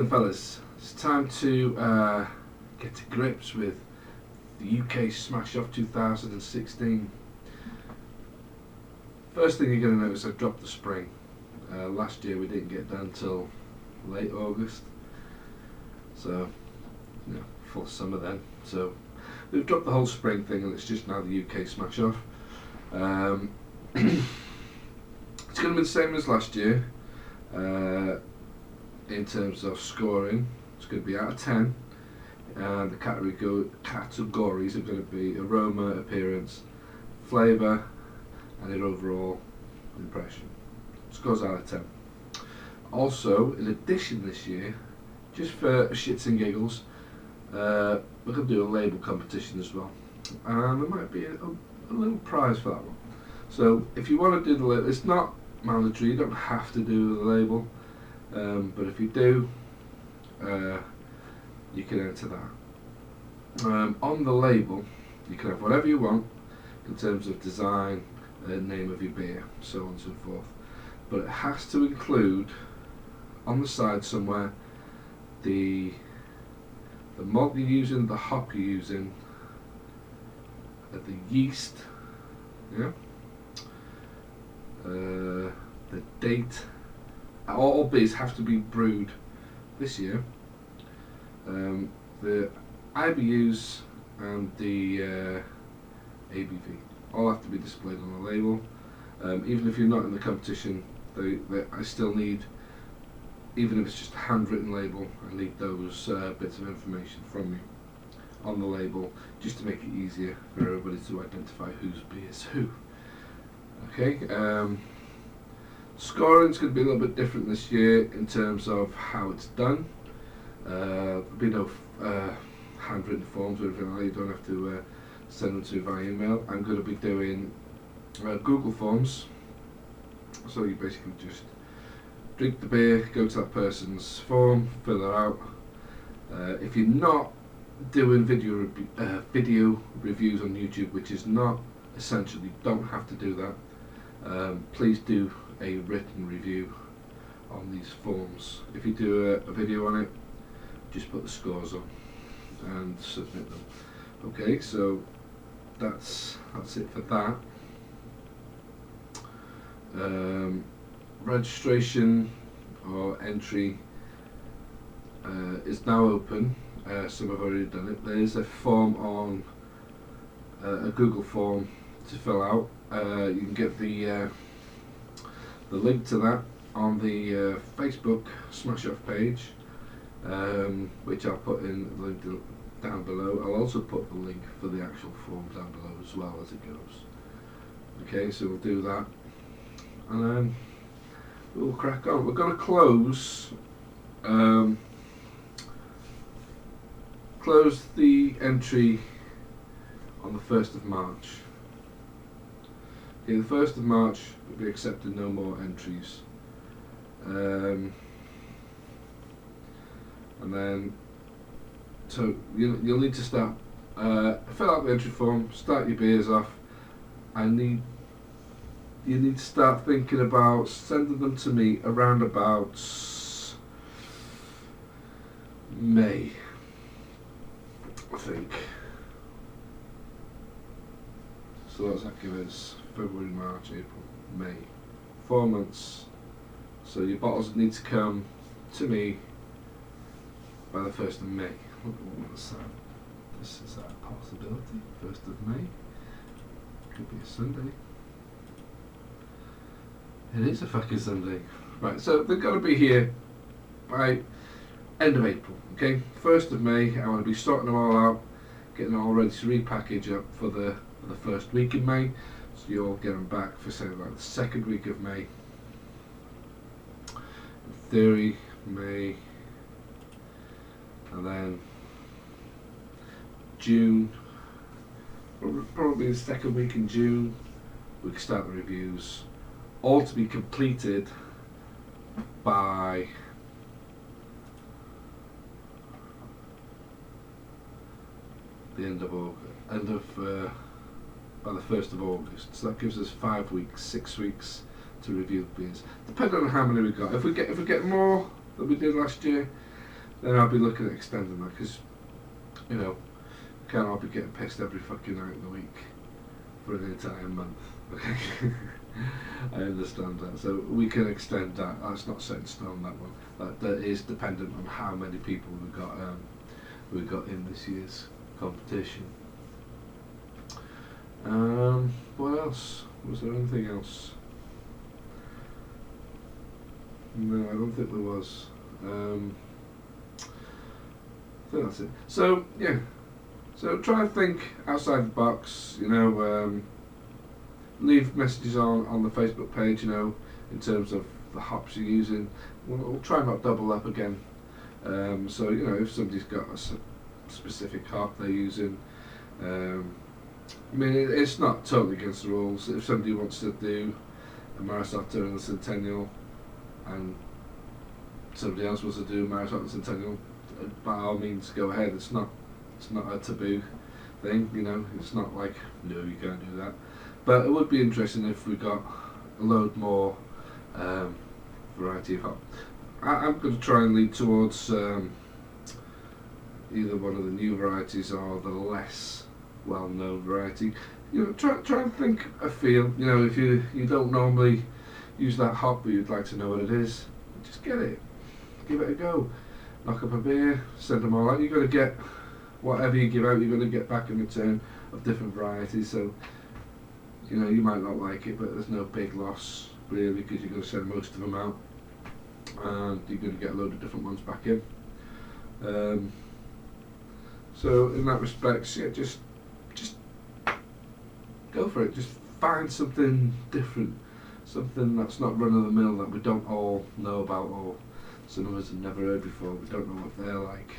then, fellas, it's time to get to grips with the UK Smash Off 2016. First thing you're going to notice, I dropped the spring. Last year we didn't get done till late August, so full summer then. So we've dropped the whole spring thing, and it's just now the UK Smash Off. It's going to be the same as last year in terms of scoring. It's going to be out of 10, and the categories are going to be aroma, appearance, flavour, and your overall impression. Scores out of 10. Also, in addition this year, just for shits and giggles, we're going to do a label competition as well, and there might be a little prize for that one. So if you want to do the label, it's not mandatory, you don't have to do the label, but if you do, you can enter that. On the label you can have whatever you want in terms of design, name of your beer, so on and so forth, but it has to include on the side somewhere the malt you're using, the hop you're using, the yeast, the date. All beers have to be brewed this year. The IBUs and the ABV all have to be displayed on the label. Even if you're not in the competition, I still need, even if it's just a handwritten label, I need those bits of information from you on the label, just to make it easier for everybody to identify whose beer is who. Okay, scoring's going to be a little bit different this year in terms of how it's done. There'll be no handwritten forms or anything like that. You don't have to send them to me via email. I'm going to be doing Google Forms, so you basically just drink the beer, go to that person's form, fill it out. If you're not doing video reviews on YouTube, which is not essential, you don't have to do that. Please do a written review on these forms. If you do a video on it, just put the scores on and submit them. Okay, so that's it for that. Registration or entry is now open. Some have already done it. There is a form on a Google form to fill out. You can get the link to that on the Facebook SmashOFF page, which I'll put in the link down below. I'll also put the link for the actual form down below as well as it goes. Okay, so we'll do that, and then we'll crack on. We're going to close the entry on the 1st of March. Okay, the 1st of March will be accepting no more entries, and then so you'll need to start fill out the entry form, start your beers off. You need to start thinking about sending them to me around about May, I think. So what's that give us? February, March, April, May. 4 months. So your bottles need to come to me by the 1st of May. What's that? Is that a possibility? 1st of May? Could be a Sunday. It is a fucking Sunday. Right, so they're going to be here by end of April, okay? 1st of May, I want to be sorting them all out, getting them all ready to repackage up for the first week in May. So you'll get them back for, say, like the 2nd week of May. In theory, May, and then June, probably the 2nd week in June, we can start the reviews, all to be completed by the end of August, by the 1st of August. So that gives us 5 weeks, 6 weeks to review the beers, depending on how many we got. If we get more than we did last year, then I'll be looking at extending that, because, you know, can't all be getting pissed every fucking night of the week for an entire month. I understand that, so we can extend that. That's not set in stone, that one. That is dependent on how many people we got in this year's competition. What else? Was there anything else? No, I don't think there was. I think that's it. So yeah, so try and think outside the box. You know, leave messages on the Facebook page. You know, in terms of the hops you're using. We'll try not double up again. So you know, if somebody's got a specific hop they're using. I mean, it's not totally against the rules. If somebody wants to do a MashOFF during the Centennial, and somebody else wants to do a MashOFF and Centennial, by all means go ahead. It's not a taboo thing, you know. It's not like, no, you can't do that. But it would be interesting if we got a load more variety of hop. I'm going to try and lead towards either one of the new varieties or the less well-known variety. You know, try and think a feel. You know, if you don't normally use that hop, but you'd like to know what it is, just get it. Give it a go. Knock up a beer, send them all out. You're going to get whatever you give out, you're going to get back in return of different varieties. So, you know, you might not like it, but there's no big loss really, because you're going to send most of them out, and you're going to get a load of different ones back in. So in that respect, yeah, just go for it. Just find something different, something that's not run of the mill, that we don't all know about, or some of us have never heard before. We don't know what they're like.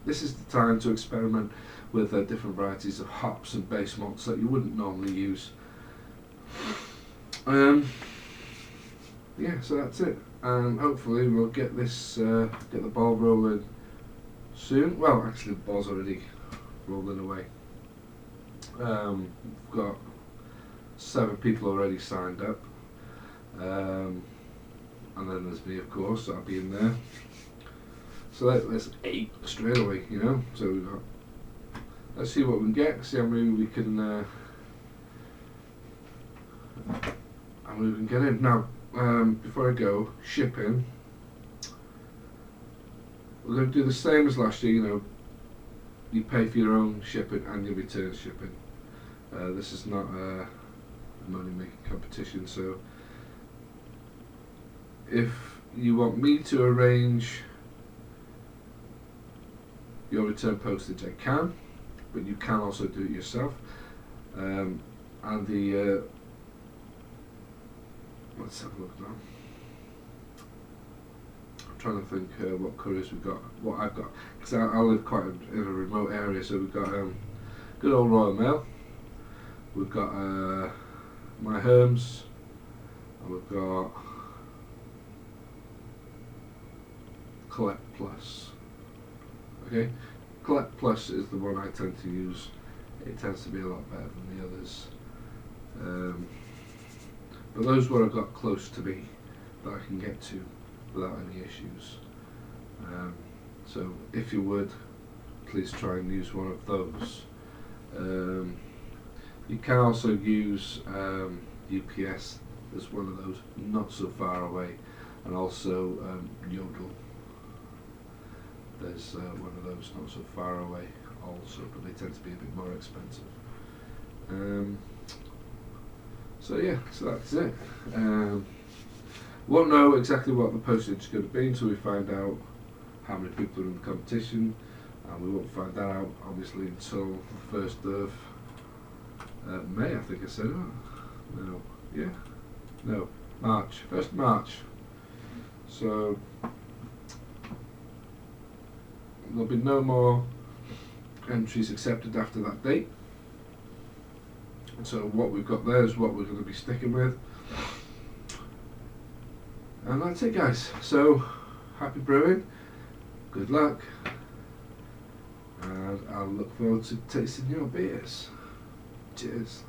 This is the time to experiment with different varieties of hops and base malts that you wouldn't normally use. Yeah, so that's it, and hopefully we'll get this get the ball rolling soon. Well, actually the ball's already rolling away. We've got 7 people already signed up, and then there's me, of course, so I'll be in there. So that's 8 straight away, you know. So we've got, let's see what we can get, see how many we can get in. Now, before I go, shipping, we're going to do the same as last year. You know, you pay for your own shipping and your return shipping. This is not a money-making competition, so if you want me to arrange your return postage, I can, but you can also do it yourself. And the let's have a look now. I'm trying to think what couriers we've got, what I've got, because I live quite in a remote area. So we've got good old Royal Mail, we've got My Herms, and we've got Collect Plus. Okay, Collect Plus is the one I tend to use. It tends to be a lot better than the others. But those are what I've got close to me that I can get to without any issues. So if you would, please try and use one of those. You can also use UPS. There's one of those not so far away, and also Yodel. There's one of those not so far away also, but they tend to be a bit more expensive. So yeah, so that's it. Won't know exactly what the postage is going to be until we find out how many people are in the competition, and we won't find that out obviously until the 1st of May, I think I said. No, yeah, no, March, 1st March. So there'll be no more entries accepted after that date. So what we've got there is what we're going to be sticking with. And that's it, guys. So happy brewing, good luck, and I'll look forward to tasting your beers. Cheers.